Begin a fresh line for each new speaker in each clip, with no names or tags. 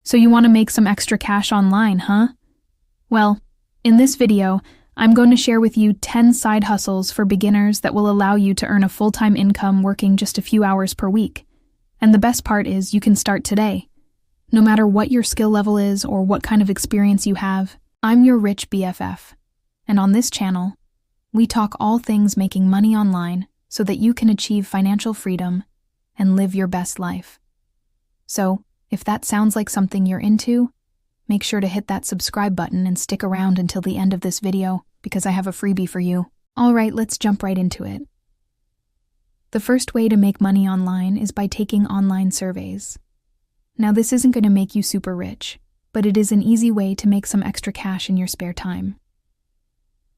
So you want to make some extra cash online, huh? Well, in this video, I'm going to share with you 10 side hustles for beginners that will allow you to earn a full-time income working just a few hours per week. And the best part is you can start today. No matter what your skill level is or what kind of experience you have, I'm your rich BFF. And on this channel, we talk all things making money online so that you can achieve financial freedom and live your best life. So, if that sounds like something you're into, make sure to hit that subscribe button and stick around until the end of this video because I have a freebie for you. Alright, let's jump right into it. The first way to make money online is by taking online surveys. Now, this isn't going to make you super rich, but it is an easy way to make some extra cash in your spare time.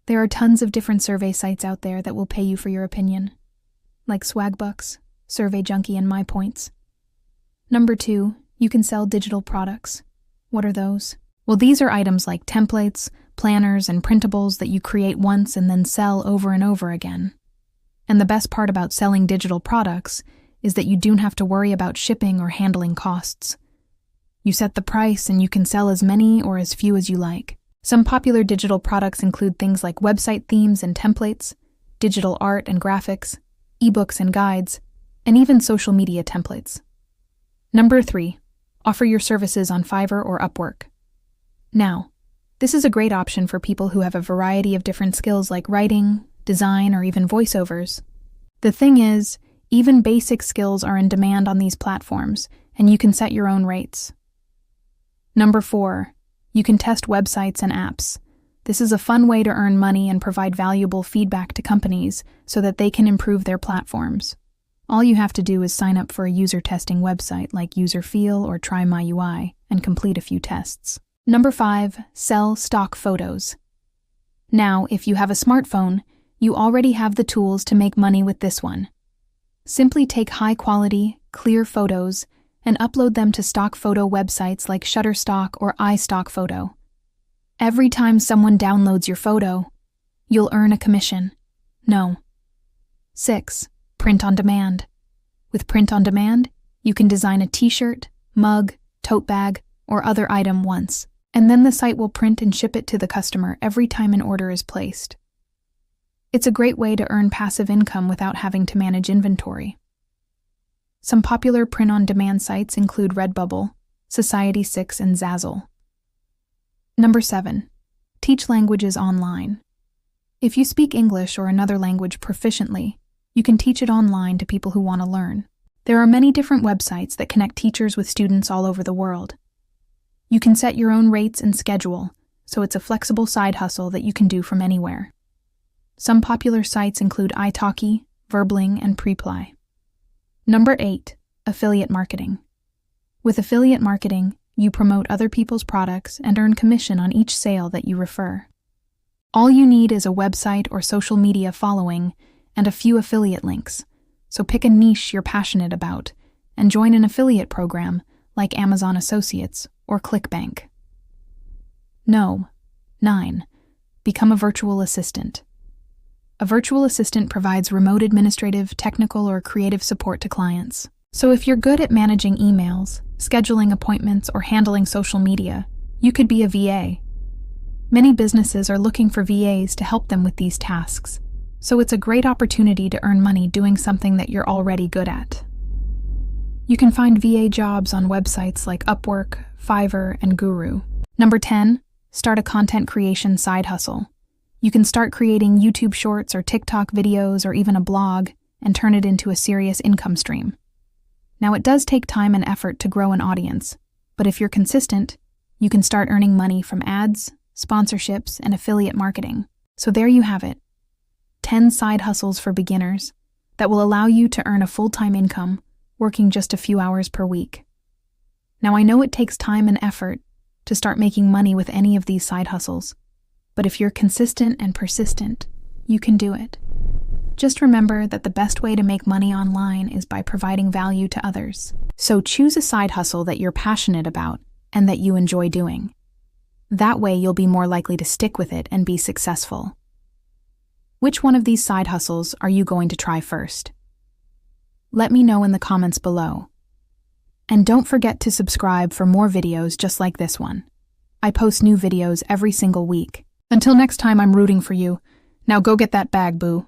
There are tons of different survey sites out there that will pay you for your opinion, like Swagbucks, Survey Junkie, and MyPoints. Number 2, you can sell digital products. What are those? Well, these are items like templates, planners, and printables that you create once and then sell over and over again. And the best part about selling digital products is that you don't have to worry about shipping or handling costs. You set the price and you can sell as many or as few as you like. Some popular digital products include things like website themes and templates, digital art and graphics, ebooks and guides, and even social media templates. Number 3, offer your services on Fiverr or Upwork. Now, this is a great option for people who have a variety of different skills like writing, design, or even voiceovers. The thing is, even basic skills are in demand on these platforms, and you can set your own rates. Number 4, you can test websites and apps. This is a fun way to earn money and provide valuable feedback to companies so that they can improve their platforms. All you have to do is sign up for a user testing website like UserFeel or Try My UI and complete a few tests. Number 5, sell stock photos. Now, if you have a smartphone, you already have the tools to make money with this one. Simply take high-quality, clear photos and upload them to stock photo websites like Shutterstock or iStockPhoto. Every time someone downloads your photo, you'll earn a commission. 6, print on demand. With print on demand, you can design a t-shirt, mug, tote bag, or other item once, and then the site will print and ship it to the customer every time an order is placed. It's a great way to earn passive income without having to manage inventory. Some popular print-on-demand sites include Redbubble, Society6, and Zazzle. Number 7, teach languages online. If you speak English or another language proficiently, you can teach it online to people who want to learn. There are many different websites that connect teachers with students all over the world. You can set your own rates and schedule, so it's a flexible side hustle that you can do from anywhere. Some popular sites include italki, Verbling, and Preply. Number 8, affiliate marketing. With affiliate marketing, you promote other people's products and earn commission on each sale that you refer. All you need is a website or social media following and a few affiliate links, so pick a niche you're passionate about and join an affiliate program like Amazon Associates or ClickBank. 9, become a virtual assistant. A virtual assistant provides remote administrative, technical, or creative support to clients. So if you're good at managing emails, scheduling appointments, or handling social media, you could be a VA. Many businesses are looking for VAs to help them with these tasks, so it's a great opportunity to earn money doing something that you're already good at. You can find VA jobs on websites like Upwork, Fiverr, and Guru. Number 10, start a content creation side hustle. You can start creating YouTube shorts or TikTok videos or even a blog and turn it into a serious income stream. Now, it does take time and effort to grow an audience, but if you're consistent, you can start earning money from ads, sponsorships, and affiliate marketing. So there you have it, 10 side hustles for beginners that will allow you to earn a full-time income working just a few hours per week. Now, I know it takes time and effort to start making money with any of these side hustles, but if you're consistent and persistent, you can do it. Just remember that the best way to make money online is by providing value to others. So choose a side hustle that you're passionate about and that you enjoy doing. That way you'll be more likely to stick with it and be successful. Which one of these side hustles are you going to try first? Let me know in the comments below. And don't forget to subscribe for more videos just like this one. I post new videos every single week. Until next time, I'm rooting for you. Now go get that bag, boo.